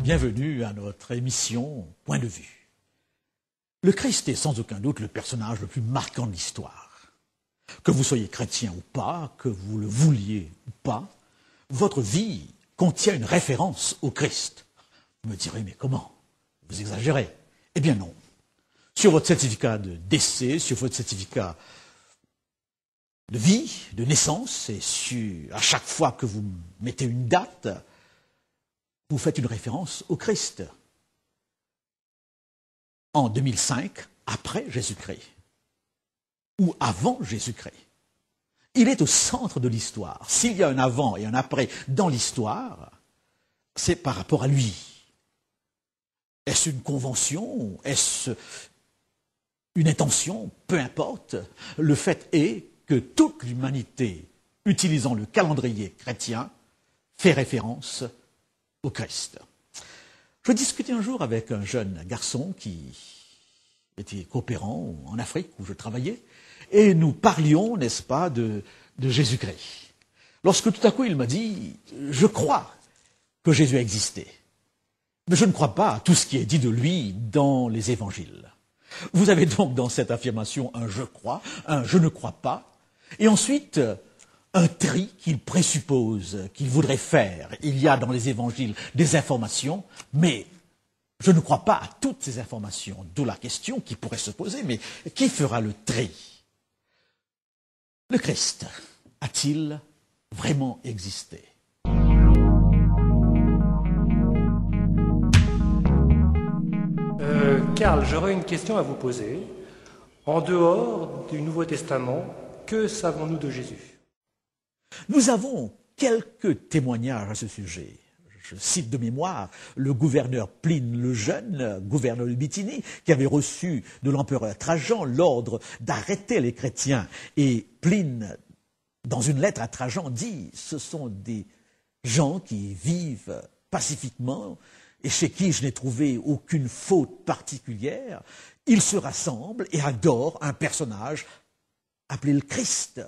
Bienvenue à notre émission Point de vue. Le Christ est sans aucun doute le personnage le plus marquant de l'histoire. Que vous soyez chrétien ou pas, que vous le vouliez ou pas, votre vie contient une référence au Christ. Vous me direz, mais comment? Vous exagérez. Eh bien non. Sur votre certificat de décès, sur votre certificat de vie, de naissance, et à chaque fois que vous mettez une date, vous faites une référence au Christ. En 2005, après Jésus-Christ, ou avant Jésus-Christ. Il est au centre de l'histoire. S'il y a un avant et un après dans l'histoire, c'est par rapport à lui. Est-ce une convention? Est-ce une intention? Peu importe. Le fait est que toute l'humanité, utilisant le calendrier chrétien, fait référence au Christ. Je discutais un jour avec un jeune garçon qui était coopérant en Afrique où je travaillais, et nous parlions, n'est-ce pas, de Jésus-Christ. Lorsque tout à coup il m'a dit « Je crois que Jésus a existé, mais je ne crois pas à tout ce qui est dit de lui dans les évangiles. » Vous avez donc dans cette affirmation un « je crois », un « je ne crois pas », et ensuite un tri qu'il présuppose, qu'il voudrait faire. Il y a dans les évangiles des informations, mais je ne crois pas à toutes ces informations. D'où la question qui pourrait se poser, mais qui fera le tri? Le Christ a-t-il vraiment existé? Karl, j'aurais une question à vous poser. En dehors du Nouveau Testament, que savons-nous de Jésus? Nous avons quelques témoignages à ce sujet. Je cite de mémoire le gouverneur Pline le Jeune, gouverneur de Bithynie, qui avait reçu de l'empereur Trajan l'ordre d'arrêter les chrétiens. Et Pline, dans une lettre à Trajan, dit « Ce sont des gens qui vivent pacifiquement et chez qui je n'ai trouvé aucune faute particulière. Ils se rassemblent et adorent un personnage appelé le Christ. »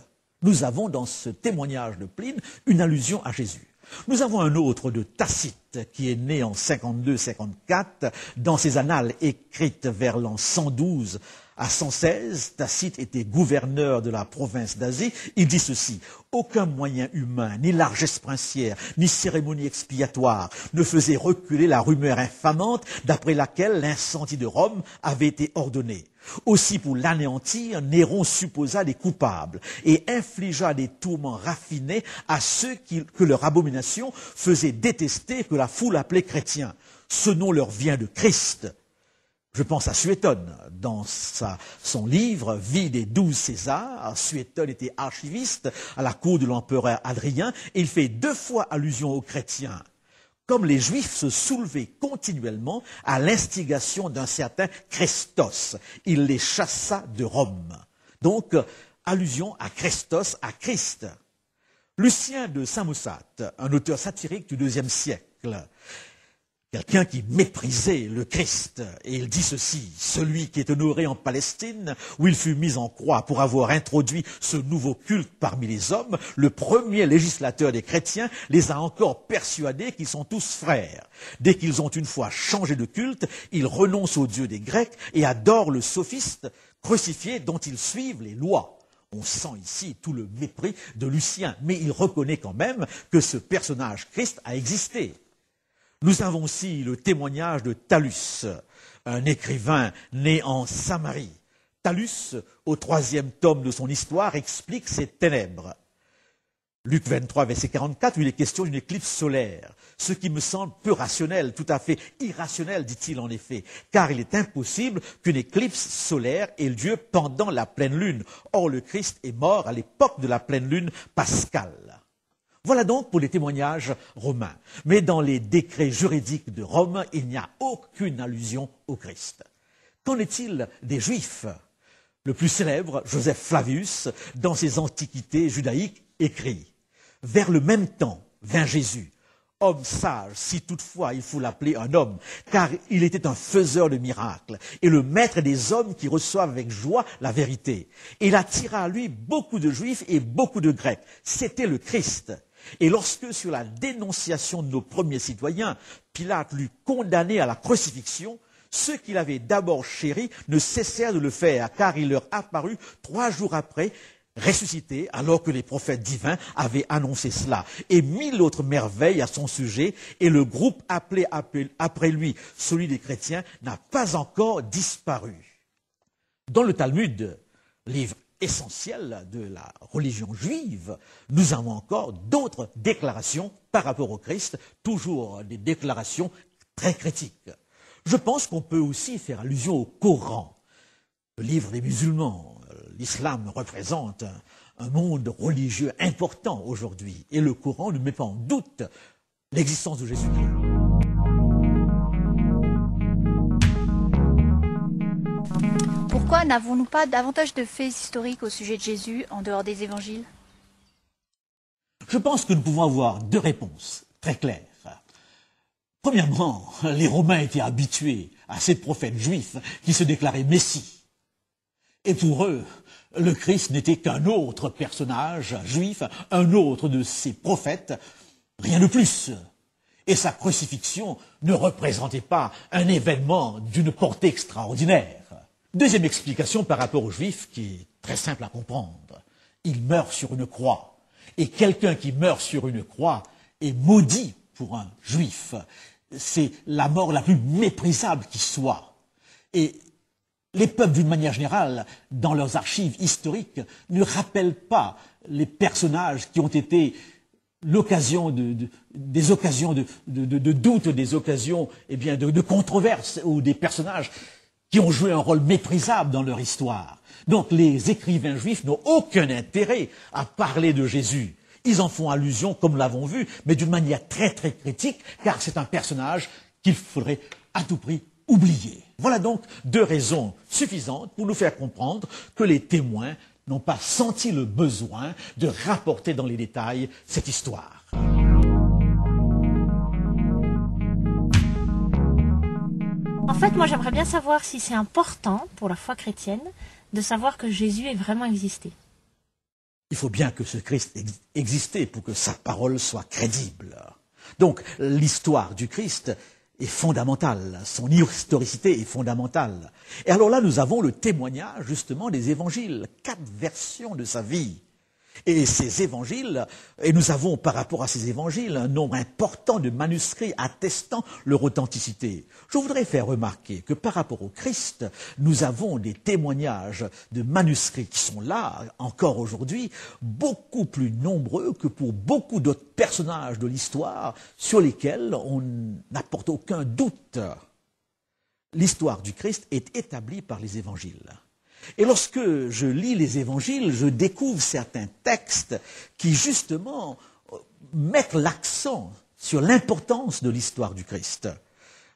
Nous avons dans ce témoignage de Pline une allusion à Jésus. Nous avons un autre de Tacite qui est né en 52-54 dans ses annales écrites vers l'an 112 à 116. Tacite était gouverneur de la province d'Asie. Il dit ceci: « Aucun moyen humain, ni largesse princière, ni cérémonie expiatoire ne faisait reculer la rumeur infamante d'après laquelle l'incendie de Rome avait été ordonné. Aussi, pour l'anéantir, Néron supposa des coupables et infligea des tourments raffinés à ceux que leur abomination faisait détester que la foule appelait chrétiens. Ce nom leur vient de Christ. » Je pense à Suétone. Dans son livre « Vie des 12 Césars », Suétone était archiviste à la cour de l'empereur Adrien et il fait 2 fois allusion aux chrétiens. Comme les Juifs se soulevaient continuellement à l'instigation d'un certain Christos, il les chassa de Rome. Donc, allusion à Christos, à Christ. Lucien de Samosate, un auteur satirique du IIe siècle, quelqu'un qui méprisait le Christ, et il dit ceci: « Celui qui est honoré en Palestine, où il fut mis en croix pour avoir introduit ce nouveau culte parmi les hommes, le premier législateur des chrétiens les a encore persuadés qu'ils sont tous frères. Dès qu'ils ont une fois changé de culte, ils renoncent au Dieu des Grecs et adorent le sophiste crucifié dont ils suivent les lois. » On sent ici tout le mépris de Lucien, mais il reconnaît quand même que ce personnage Christ a existé. Nous avons aussi le témoignage de Thalus, un écrivain né en Samarie. Thalus, au 3e tome de son histoire, explique ces ténèbres. Luc 23, verset 44, où il est question d'une éclipse solaire. Ce qui me semble peu rationnel, tout à fait irrationnel, dit-il en effet, car il est impossible qu'une éclipse solaire ait lieu pendant la pleine lune. Or, le Christ est mort à l'époque de la pleine lune pascale. Voilà donc pour les témoignages romains. Mais dans les décrets juridiques de Rome, il n'y a aucune allusion au Christ. Qu'en est-il des Juifs? Le plus célèbre, Joseph Flavius, dans ses Antiquités judaïques, écrit: « Vers le même temps vint Jésus, homme sage, si toutefois il faut l'appeler un homme, car il était un faiseur de miracles, et le maître des hommes qui reçoivent avec joie la vérité. Et il attira à lui beaucoup de Juifs et beaucoup de Grecs. C'était le Christ. Et lorsque, sur la dénonciation de nos premiers citoyens, Pilate l'eut condamné à la crucifixion, ceux qu'il avait d'abord chéris ne cessèrent de le faire, car il leur apparut 3 jours après, ressuscité, alors que les prophètes divins avaient annoncé cela, et 1000 autres merveilles à son sujet, et le groupe appelé après lui, celui des chrétiens, n'a pas encore disparu. Dans le Talmud, livre essentiel de la religion juive, nous avons encore d'autres déclarations par rapport au Christ, toujours des déclarations très critiques. Je pense qu'on peut aussi faire allusion au Coran, le livre des musulmans. L'islam représente un monde religieux important aujourd'hui, et le Coran ne met pas en doute l'existence de Jésus-Christ. Pourquoi n'avons-nous pas davantage de faits historiques au sujet de Jésus en dehors des évangiles? Je pense que nous pouvons avoir 2 réponses très claires. Premièrement, les Romains étaient habitués à ces prophètes juifs qui se déclaraient Messie. Et pour eux, le Christ n'était qu'un autre personnage juif, un autre de ces prophètes, rien de plus. Et sa crucifixion ne représentait pas un événement d'une portée extraordinaire. Deuxième explication par rapport aux Juifs, qui est très simple à comprendre. Il meurt sur une croix. Et quelqu'un qui meurt sur une croix est maudit pour un Juif. C'est la mort la plus méprisable qui soit. Et les peuples, d'une manière générale, dans leurs archives historiques, ne rappellent pas les personnages qui ont été l'occasion des occasions de doute, des occasions de controverses, ou des personnages qui ont joué un rôle méprisable dans leur histoire. Donc les écrivains juifs n'ont aucun intérêt à parler de Jésus. Ils en font allusion, comme nous l'avons vu, mais d'une manière très très critique, car c'est un personnage qu'il faudrait à tout prix oublier. Voilà donc 2 raisons suffisantes pour nous faire comprendre que les témoins n'ont pas senti le besoin de rapporter dans les détails cette histoire. En fait, moi j'aimerais bien savoir si c'est important pour la foi chrétienne de savoir que Jésus ait vraiment existé. Il faut bien que ce Christ existe pour que sa parole soit crédible. Donc l'histoire du Christ est fondamentale, son historicité est fondamentale. Et alors là, nous avons le témoignage justement des évangiles, 4 versions de sa vie. Et ces évangiles, et nous avons par rapport à ces évangiles un nombre important de manuscrits attestant leur authenticité. Je voudrais faire remarquer que par rapport au Christ, nous avons des témoignages de manuscrits qui sont là, encore aujourd'hui, beaucoup plus nombreux que pour beaucoup d'autres personnages de l'histoire sur lesquels on n'apporte aucun doute. L'histoire du Christ est établie par les évangiles. Et lorsque je lis les évangiles, je découvre certains textes qui, justement, mettent l'accent sur l'importance de l'histoire du Christ.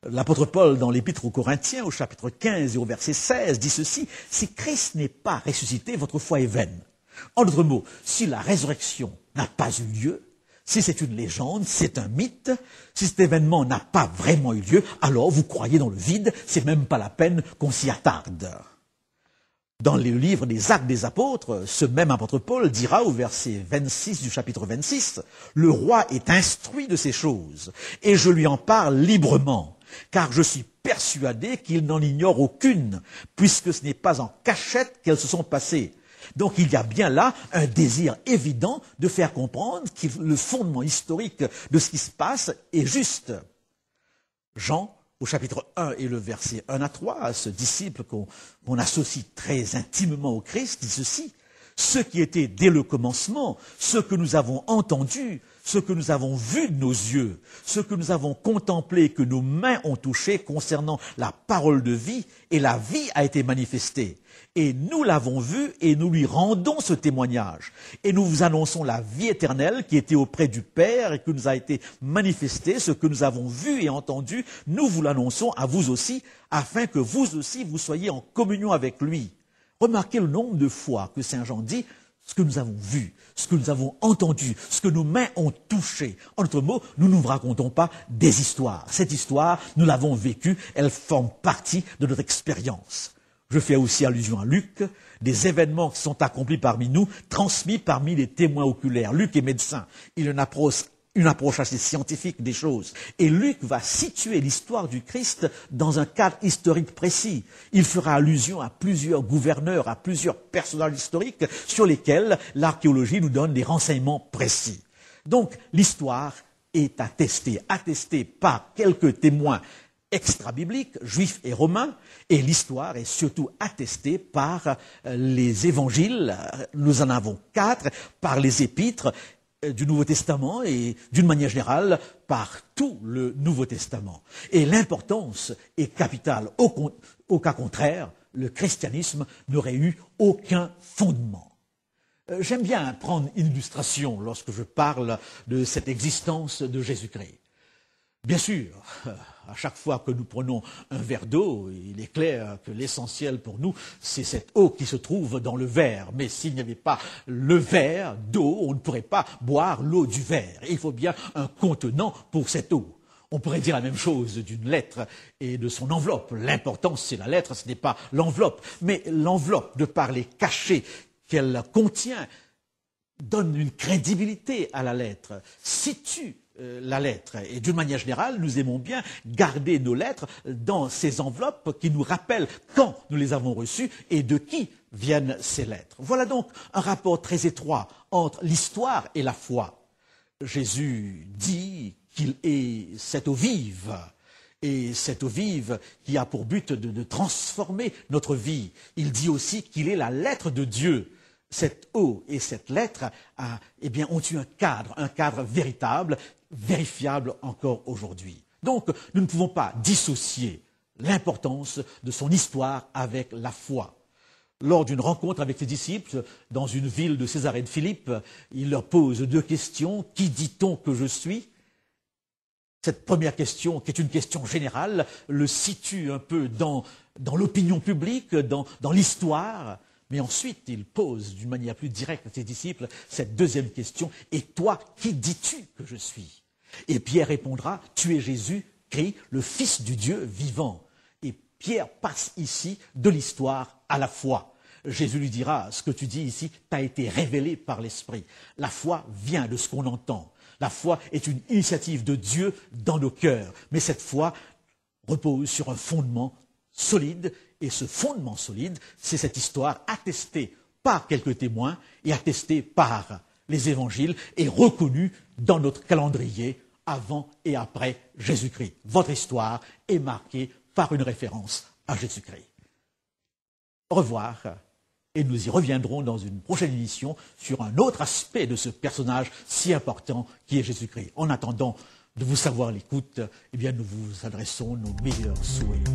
L'apôtre Paul, dans l'Épître aux Corinthiens, au chapitre 15 et au verset 16, dit ceci: « Si Christ n'est pas ressuscité, votre foi est vaine. » En d'autres mots, si la résurrection n'a pas eu lieu, si c'est une légende, c'est un mythe, si cet événement n'a pas vraiment eu lieu, alors vous croyez dans le vide, c'est même pas la peine qu'on s'y attarde. Dans le livre des Actes des Apôtres, ce même apôtre Paul dira au verset 26 du chapitre 26, « Le roi est instruit de ces choses, et je lui en parle librement, car je suis persuadé qu'il n'en ignore aucune, puisque ce n'est pas en cachette qu'elles se sont passées. » Donc il y a bien là un désir évident de faire comprendre que le fondement historique de ce qui se passe est juste. Jean, au chapitre 1 et le verset 1 à 3, ce disciple qu'on associe très intimement au Christ, dit ceci: « Ce qui était dès le commencement, ce que nous avons entendu, ce que nous avons vu de nos yeux, ce que nous avons contemplé, que nos mains ont touché concernant la parole de vie, et la vie a été manifestée. Et nous l'avons vu et nous lui rendons ce témoignage. Et nous vous annonçons la vie éternelle qui était auprès du Père et que nous a été manifestée, ce que nous avons vu et entendu, nous vous l'annonçons à vous aussi, afin que vous aussi vous soyez en communion avec lui. » Remarquez le nombre de fois que Saint Jean dit ce que nous avons vu, ce que nous avons entendu, ce que nos mains ont touché. En d'autres mots, nous ne vous racontons pas des histoires. Cette histoire, nous l'avons vécue, elle forme partie de notre expérience. Je fais aussi allusion à Luc, des événements qui sont accomplis parmi nous, transmis parmi les témoins oculaires. Luc est médecin, il a une approche assez scientifique des choses. Et Luc va situer l'histoire du Christ dans un cadre historique précis. Il fera allusion à plusieurs gouverneurs, à plusieurs personnages historiques sur lesquels l'archéologie nous donne des renseignements précis. Donc l'histoire est attestée par quelques témoins extra-bibliques, juifs et romains, et l'histoire est surtout attestée par les évangiles, nous en avons 4, par les épîtres du Nouveau Testament et d'une manière générale par tout le Nouveau Testament. Et l'importance est capitale. Au cas contraire, le christianisme n'aurait eu aucun fondement. J'aime bien prendre une illustration lorsque je parle de cette existence de Jésus-Christ. Bien sûr, à chaque fois que nous prenons un verre d'eau, il est clair que l'essentiel pour nous, c'est cette eau qui se trouve dans le verre. Mais s'il n'y avait pas le verre d'eau, on ne pourrait pas boire l'eau du verre. Il faut bien un contenant pour cette eau. On pourrait dire la même chose d'une lettre et de son enveloppe. L'important, c'est la lettre, ce n'est pas l'enveloppe. Mais l'enveloppe, de par les cachets qu'elle contient, donne une crédibilité à la lettre, situe la lettre. Et d'une manière générale, nous aimons bien garder nos lettres dans ces enveloppes qui nous rappellent quand nous les avons reçues et de qui viennent ces lettres. Voilà donc un rapport très étroit entre l'histoire et la foi. Jésus dit qu'il est cette eau vive, et cette eau vive qui a pour but de transformer notre vie. Il dit aussi qu'il est la lettre de Dieu. Cette eau et cette lettre ont eu un cadre véritable, vérifiable encore aujourd'hui. Donc, nous ne pouvons pas dissocier l'importance de son histoire avec la foi. Lors d'une rencontre avec ses disciples, dans une ville de Césarée de Philippe, il leur pose 2 questions. Qui dit-on que je suis ? Cette première question, qui est une question générale, le situe un peu dans l'opinion publique, dans l'histoire. Mais ensuite, il pose d'une manière plus directe à ses disciples cette deuxième question. Et toi, qui dis-tu que je suis ? Et Pierre répondra, tu es Jésus-Christ, le Fils du Dieu vivant. Et Pierre passe ici de l'histoire à la foi. Jésus lui dira, ce que tu dis ici t'a été révélé par l'Esprit. La foi vient de ce qu'on entend. La foi est une initiative de Dieu dans nos cœurs. Mais cette foi repose sur un fondement solide. Et ce fondement solide, c'est cette histoire attestée par quelques témoins et attestée par les évangiles et reconnue dans notre calendrier avant et après Jésus-Christ. Votre histoire est marquée par une référence à Jésus-Christ. Au revoir et nous y reviendrons dans une prochaine émission sur un autre aspect de ce personnage si important qui est Jésus-Christ. En attendant de vous savoir l'écoute, nous vous adressons nos meilleurs souhaits.